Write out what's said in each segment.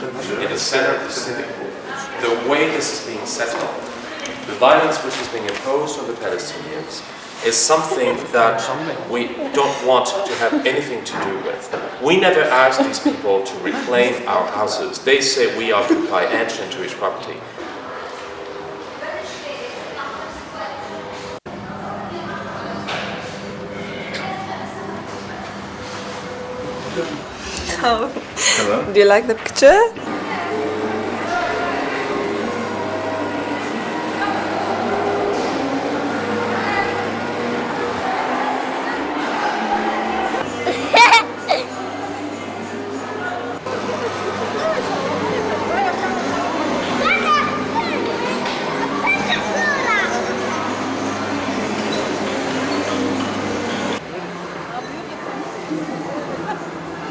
in the center of the city. The way this is being set up, the violence which is being imposed on the Palestinians, is something that we don't want to have anything to do with. We never asked these people to reclaim our houses. They say we occupy entry into each property. So, Hello. do you like the picture?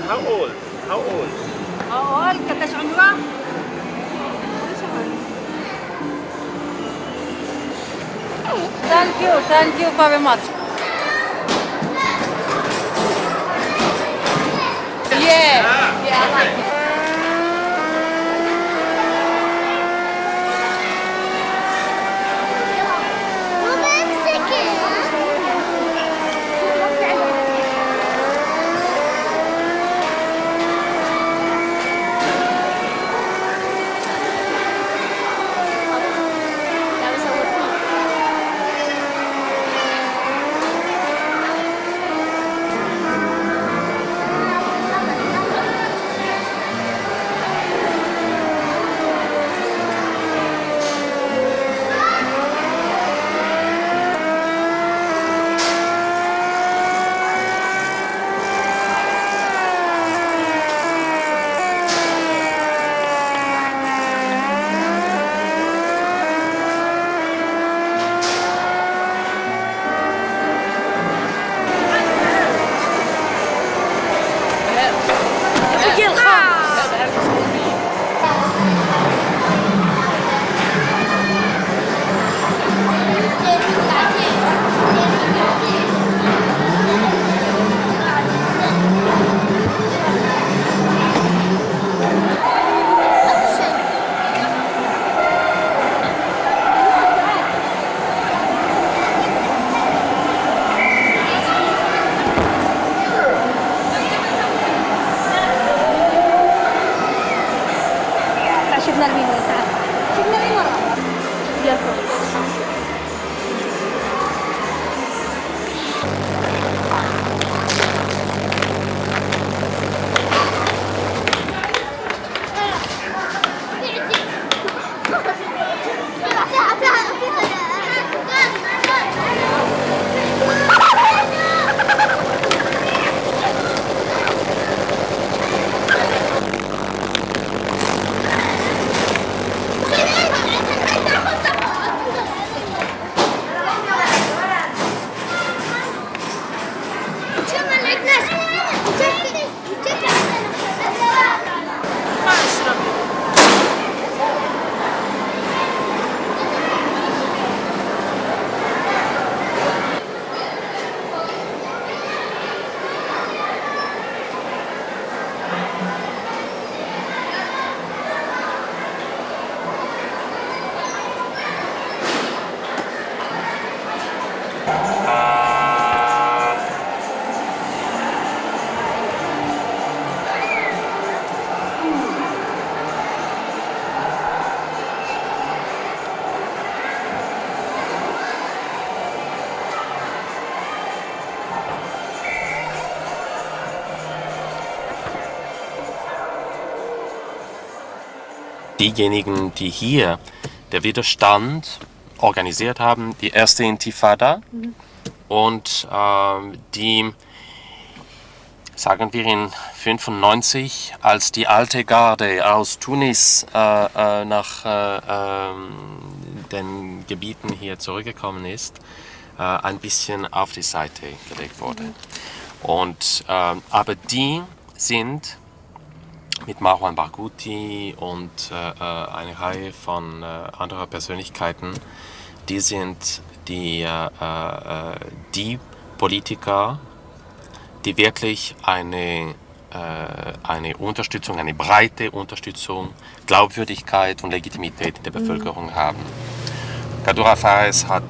How old? How old? أول كتاش عمره Thank you very much. Yeah, I like it. Diejenigen, die hier der Widerstand organisiert haben, die erste Intifada und die, sagen wir in 1995, als die alte Garde aus Tunis nach den Gebieten hier zurückgekommen ist, ein bisschen auf die Seite gelegt wurde. Und, aber die sind mit Marwan Barghouti und eine Reihe von anderer Persönlichkeiten, die sind die Politiker, die wirklich eine eine Unterstützung, eine breite Unterstützung, Glaubwürdigkeit und Legitimität in der Bevölkerung haben. Quaddura Faris hat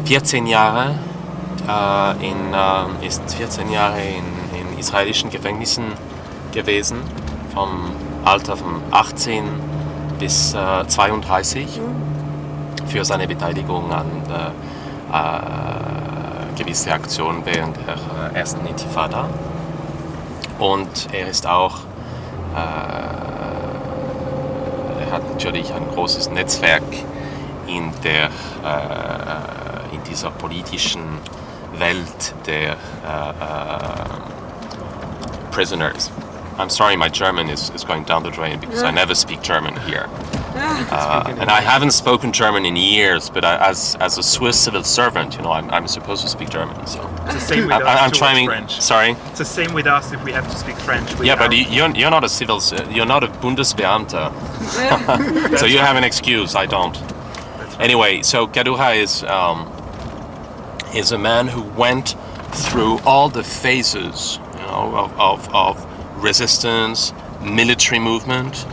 14 Jahre ist 14 Jahre in israelischen Gefängnissen gewesen, vom Alter von 18 bis 32 für seine Beteiligung an gewisse Aktionen während der ersten Intifada. Und er ist auch, er hat natürlich ein großes Netzwerk in dieser politischen Welt der Prisoners. I'm sorry, my German is going down the drain because I never speak German here. And I haven't spoken German in years, but as a Swiss civil servant, I'm supposed to speak German. So It's the same with us I'm towards trying. French. Sorry. It's the same with us if we have to speak French. Yeah, but you're not a civil. You're not a Bundesbeamter, so you have an excuse. I don't. Anyway, so Quaddura is a man who went through all the phases, of resistance, military movement,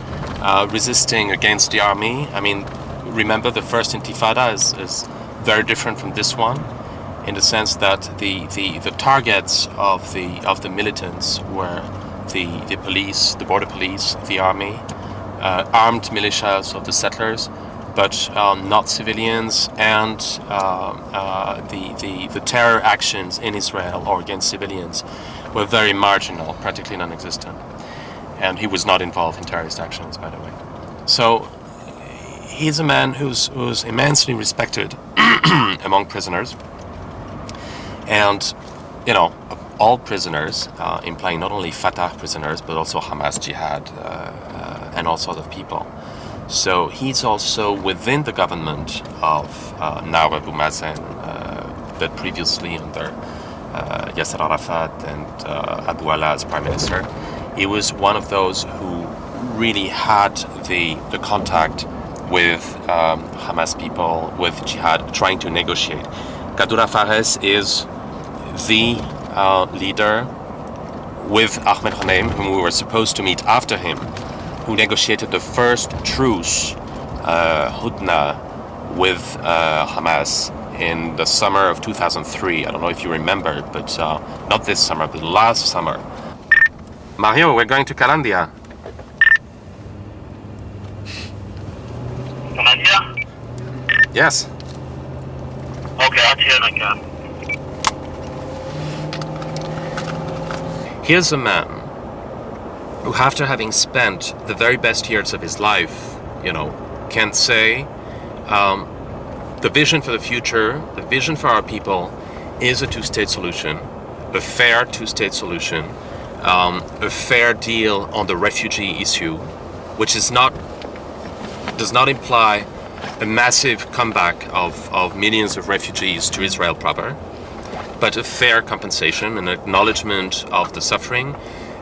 resisting against the army. I mean, remember the first Intifada is very different from this one, in the sense that the targets of the militants were the police, the border police, the army, armed militias of the settlers, but not civilians, and the terror actions in Israel or against civilians were very marginal, practically non-existent. And he was not involved in terrorist actions, by the way. So he's a man who's immensely respected among prisoners. And, of all prisoners, implying not only Fatah prisoners, but also Hamas, Jihad, and all sorts of people. So he's also within the government of now Abu Mazen, but previously under Yasser and Abu Ala as prime minister. He was one of those who really had the contact with Hamas people, with Jihad, trying to negotiate. Quaddura Faris is the leader with Ahmed Hanem, whom we were supposed to meet after him, who negotiated the first truce, Hudna, with Hamas in the summer of 2003. I don't know if you remember, but not this summer, but last summer. Mario, we're going to Calandia. Calandia? Yes. Okay, I'll tell you again. Here's a man who, after having spent the very best years of his life, can say the vision for the future, the vision for our people is a two-state solution, a fair two-state solution, a fair deal on the refugee issue, which does not imply a massive comeback of millions of refugees to Israel proper, but a fair compensation, an acknowledgement of the suffering,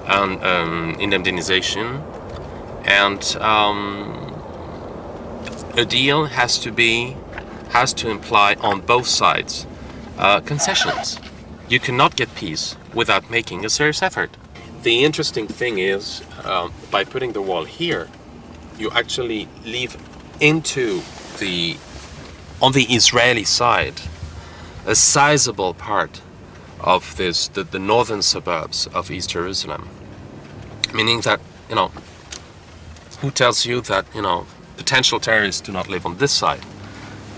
and indemnization, and a deal has to imply on both sides concessions. You cannot get peace without making a serious effort. The interesting thing is, by putting the wall here, you actually leave on the Israeli side, a sizable part of the northern suburbs of East Jerusalem. Meaning that, who tells you that, potential terrorists do not live on this side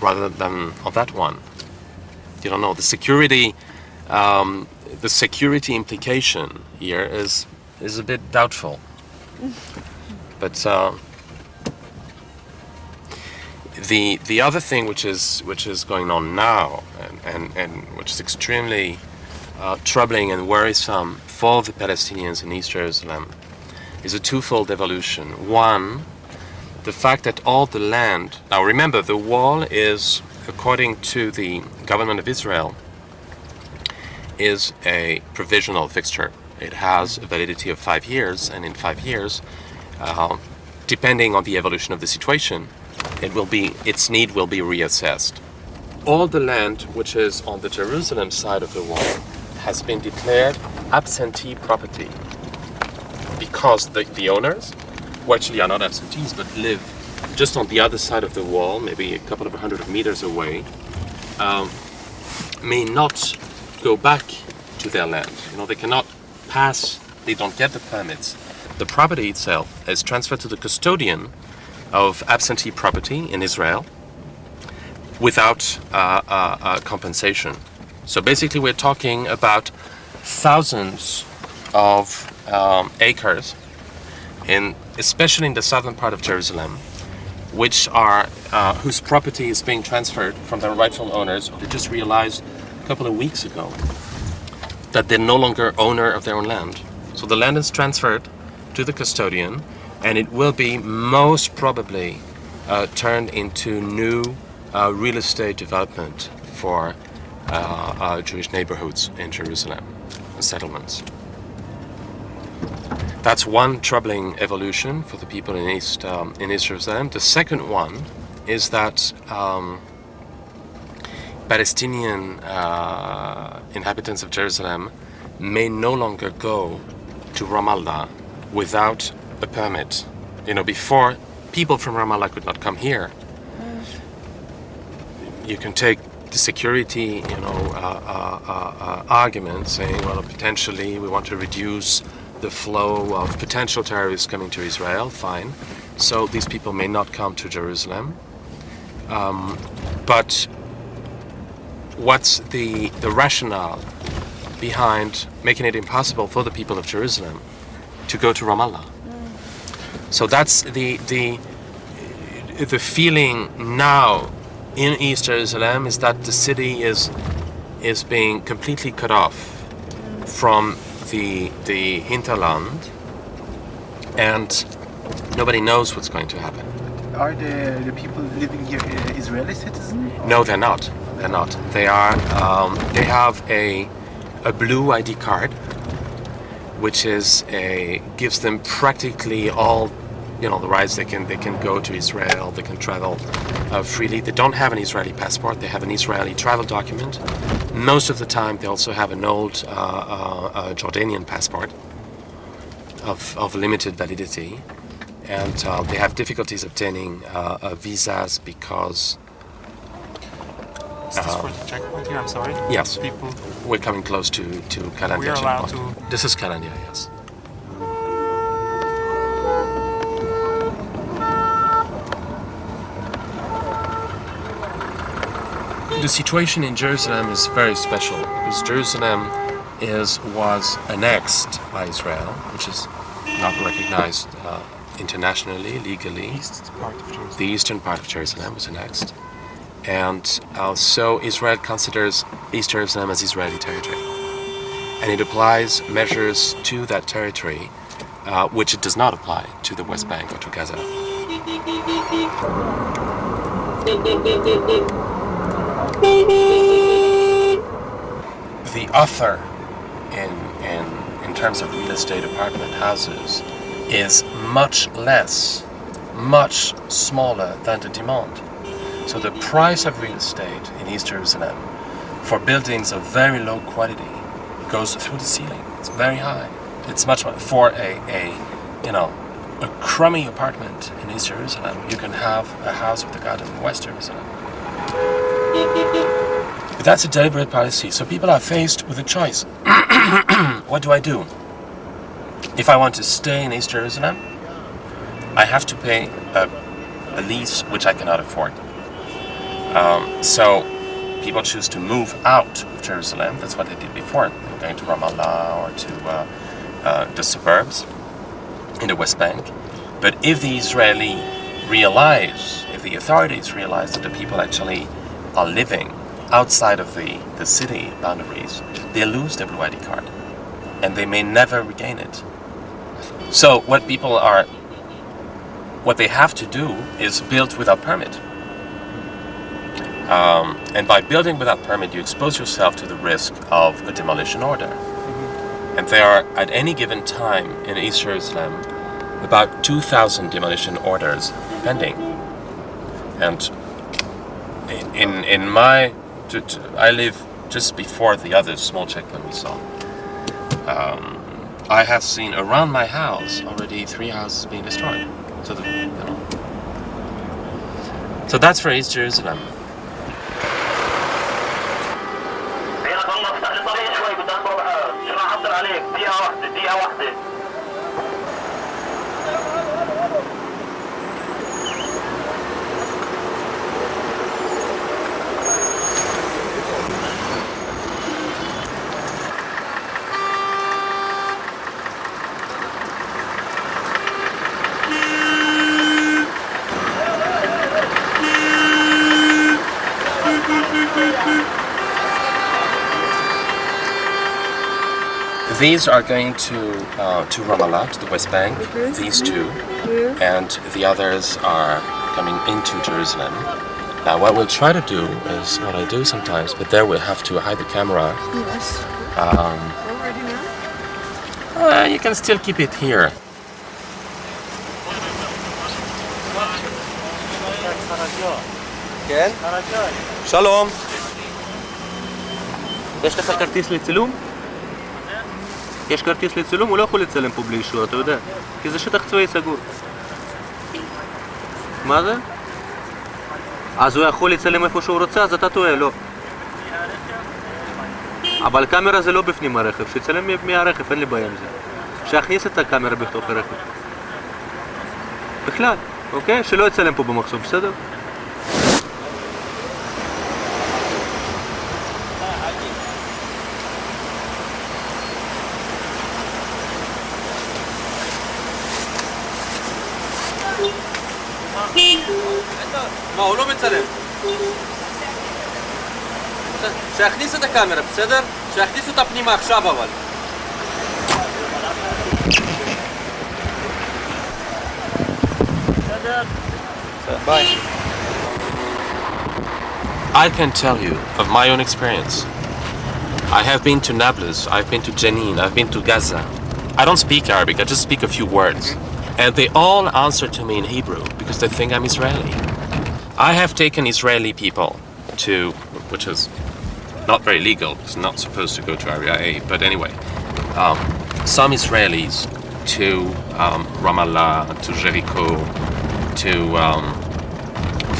rather than on that one? You don't know. The security implication here is a bit doubtful. But the other thing which is going on now and which is extremely troubling and worrisome for the Palestinians in East Jerusalem is a twofold evolution. One, the fact that all the land, now remember, the wall is, according to the government of Israel, is a provisional fixture. It has a validity of 5 years, and in 5 years, depending on the evolution of the situation, its need will be reassessed. All the land which is on the Jerusalem side of the wall has been declared absentee property because the owners, who actually are not absentees but live just on the other side of the wall, maybe a couple of hundred meters away, may not go back to their land. They cannot pass, they don't get the permits. The property itself is transferred to the custodian of absentee property in Israel without compensation. So basically we're talking about thousands of acres, especially in the southern part of Jerusalem, whose property is being transferred from their rightful owners. They just realized a couple of weeks ago that they're no longer owner of their own land. So the land is transferred to the custodian, and it will be most probably turned into new real estate development for Jewish neighborhoods in Jerusalem, settlements. That's one troubling evolution for the people in East Jerusalem. The second one is that Palestinian inhabitants of Jerusalem may no longer go to Ramallah without a permit. Before, people from Ramallah could not come here. You can take the security, argument saying, well, potentially we want to reduce the flow of potential terrorists coming to Israel. Fine. So these people may not come to Jerusalem. But what's the rationale behind making it impossible for the people of Jerusalem to go to Ramallah? So that's the feeling now in East Jerusalem, is that the city is being completely cut off from the hinterland, and nobody knows what's going to happen. Are the people living here Israeli citizens? No, they're not. They're not. They are. They have a blue ID card, which gives them practically all, the rights. They can go to Israel. They can travel freely. They don't have an Israeli passport. They have an Israeli travel document. Most of the time, they also have an old Jordanian passport of limited validity, and they have difficulties obtaining visas because. Is this for the checkpoint here? I'm sorry. Yes. People. We're coming close to Kalandia. We are allowed checkpoint. to. This is Kalandia, yes. The situation in Jerusalem is very special because Jerusalem was annexed by Israel, which is not recognized internationally, legally. The eastern part of Jerusalem was annexed. And so Israel considers East Jerusalem as Israeli territory. And it applies measures to that territory which it does not apply to the West Bank or to Gaza. The offer in terms of real estate apartment houses is much less, much smaller than the demand. So the price of real estate in East Jerusalem for buildings of very low quality goes through the ceiling. It's very high. It's much more for a crummy apartment in East Jerusalem. You can have a house with a garden in West Jerusalem. But that's a deliberate policy. So people are faced with a choice. What do I do? If I want to stay in East Jerusalem, I have to pay a lease which I cannot afford. So people choose to move out of Jerusalem. That's what they did before. They were going to Ramallah or to the suburbs in the West Bank. But if the authorities realize that the people actually are living outside of the city boundaries, they lose their blue ID card and they may never regain it. So what they have to do is build without permit. And by building without permit, you expose yourself to the risk of a demolition order. And there are, at any given time in East Jerusalem, about 2,000 demolition orders pending. And I live just before the other small checkpoint we saw. I have seen around my house already 3 houses being destroyed. So, so that's for East Jerusalem. These are going to Ramallah, to the West Bank, these two, and the others are coming into Jerusalem. Now what we'll try to do is what I do sometimes, but there we'll have to hide the camera. Yes. You can still keep it here. כן? שלום. יש לך כרטיס לצילום? יש כרטיס לצילום, הוא לא יכול לצלם פה בלי אישור, אתה יודע. כי זה שטח צבאי סגור. מה זה? אז הוא יכול לצלם איפה שהוא רוצה, אז אתה טועה, לא. אבל קאמרה זה לא בפנים הרכב, שיצלם מהרכב, אין לי בעיה עם זה. שיכניס את הקאמרה בתוך הרכב. בכלל, אוקיי? שלא יצלם פה במחסום, בסדר? מה, הוא לא מצלם? שיכניס את הקאמרה, בסדר? שיכניס אותה פנימה עכשיו אבל. ביי. I can tell you of my own experience. I have been to Nablus, I've been to Jenin, I've been to Gaza. I don't speak Arabic, I just speak a few words. And they all answer to me in Hebrew because they think I'm Israeli. I have taken Israeli people to, which is not very legal, it's not supposed to go to Area A, but anyway, some Israelis to Ramallah, to Jericho, to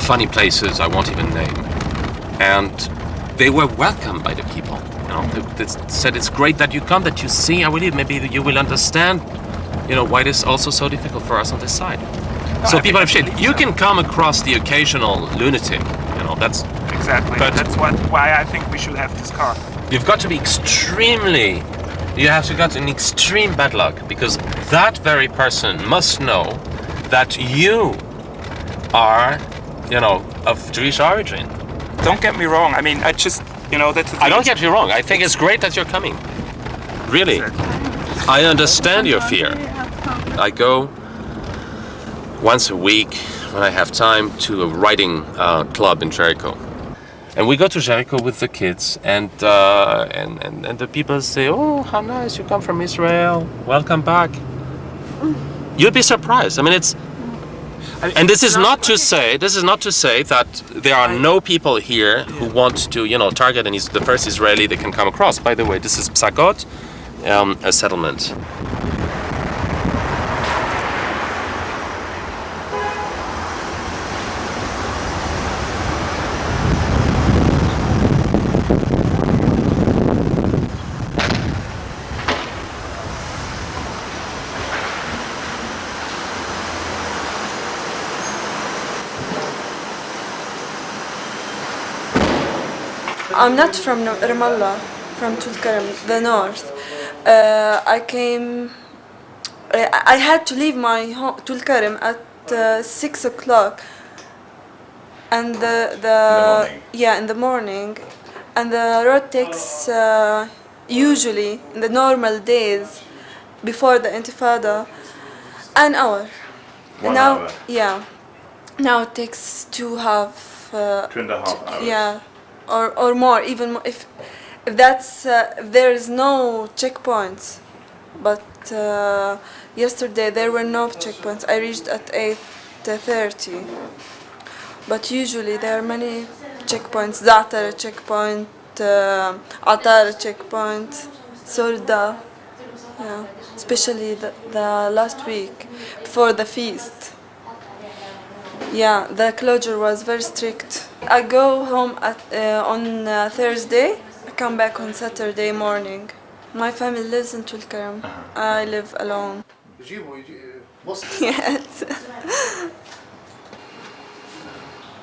funny places I won't even name. And they were welcomed by the people. You know, they said it's great that you come, that you see, I believe maybe you will understand, you know, why it is also so difficult for us on this side. So people have shit. You can come across the occasional lunatic, you know, that's... Exactly, that's why I think we should have this car. You've got to be extremely... You have to got an extreme bad luck, because that very person must know that you are, you know, of Jewish origin. Don't get me wrong, I mean, I just, you know, that's the thing. I don't get you wrong. I think it's great that you're coming. Really. I understand your fear. I go once a week when I have time to a writing club in Jericho. And we go to Jericho with the kids, and the people say, "Oh, how nice! You come from Israel. Welcome back." You'd be surprised. I mean, it's, and this is not to say that there are no people here who want to, you know, target the first Israeli they can come across. By the way, this is Psagot, a settlement. I'm not from Ramallah, from Tulkarm, the north. I had to leave my home, Tulkarm, at 6 o'clock, and in the morning, and the road takes usually in the normal days before the Intifada an hour. 1 hour. Yeah, now it takes 2.5 hours. Yeah. Or more, even more, if that's there is no checkpoints, but yesterday there were no checkpoints. I reached at 8:30, but usually there are many checkpoints. Za'atar checkpoint, Atar checkpoint, Surda, Yeah, especially the last week before the feast. Yeah, the closure was very strict. I go home on Thursday. I come back on Saturday morning. My family lives in Tulkarm. I live alone. Yes.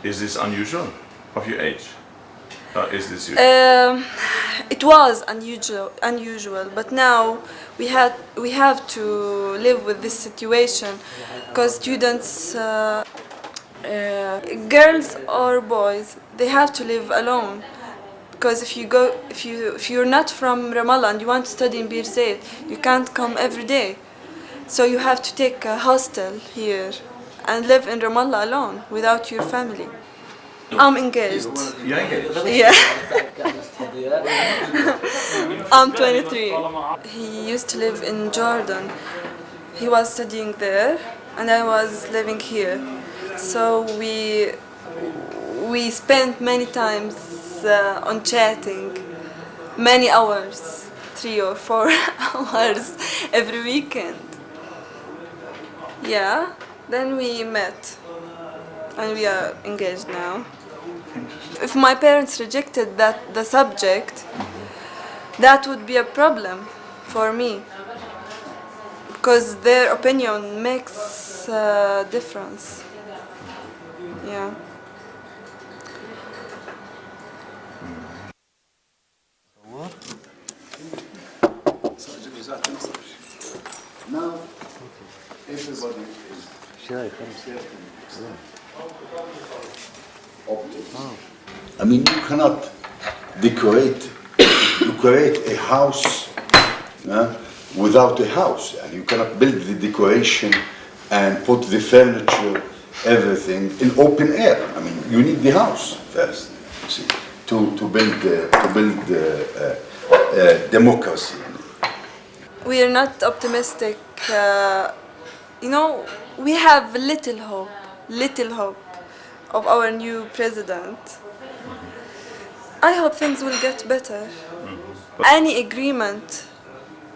Is this unusual of your age? Or is this usual? It was unusual, but now we have to live with this situation because students, girls or boys, they have to live alone. Because if you're not from Ramallah and you want to study in Bir Zayt, you can't come every day. So you have to take a hostel here and live in Ramallah alone without your family. I'm engaged. You're engaged? Yeah. I'm 23. He used to live in Jordan. He was studying there and I was living here. So we spent many times on chatting, many hours, 3 or 4 hours every weekend. Yeah, then we met and we are engaged now. If my parents rejected the subject, that would be a problem for me because their opinion makes a difference. Yeah. Now, everybody is I mean, you cannot decorate a house without a house, and you cannot build the decoration and put the furniture, everything in open air. I mean, you need the house first, see, to build democracy. We are not optimistic. We have little hope of our new president. I hope things will get better. Any agreement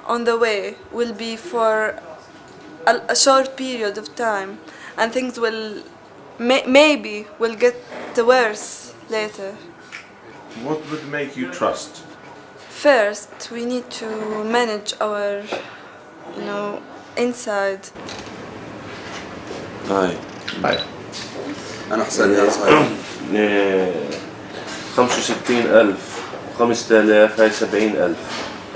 on the way will be for a short period of time, and things will maybe will get worse later. What would make you trust? First, we need to manage our, inside. هاي أنا حسن يا صاحبي 65,000 5000 هاي 70,000.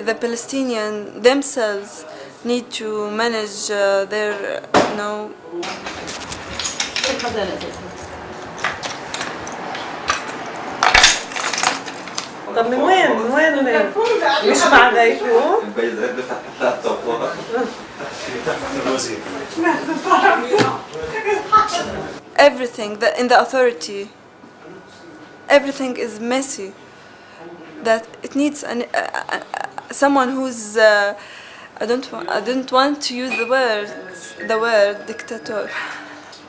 The Palestinians themselves need to manage their, طب من وين مش مع غيره؟ everything in the authority, everything is messy. That it needs someone who's I don't want to use the word dictator.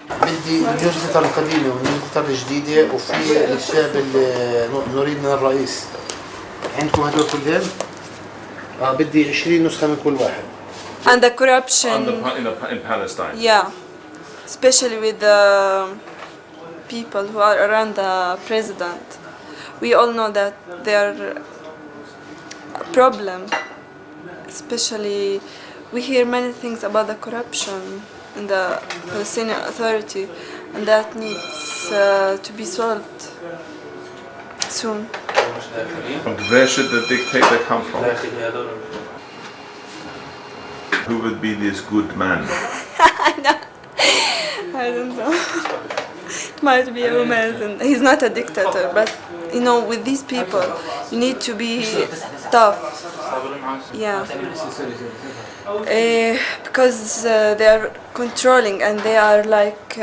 بدي النيوزلتر القديمة والنيوزلتر الجديدة وفي الكتاب اللي نريد من الرئيس. عندكم هدول كلهم؟ بدي 20 نسخة من كل واحد. And the corruption In Palestine? Yeah, especially with the people who are around the president. We all know that they are a problem. Especially, we hear many things about the corruption in the Palestinian Authority, and that needs to be solved soon. And where should the dictator come from? Who would be this good man? I don't know. It might be a Romance. He's not a dictator, but with these people, you need to be tough. Yeah. Because they are controlling and they are like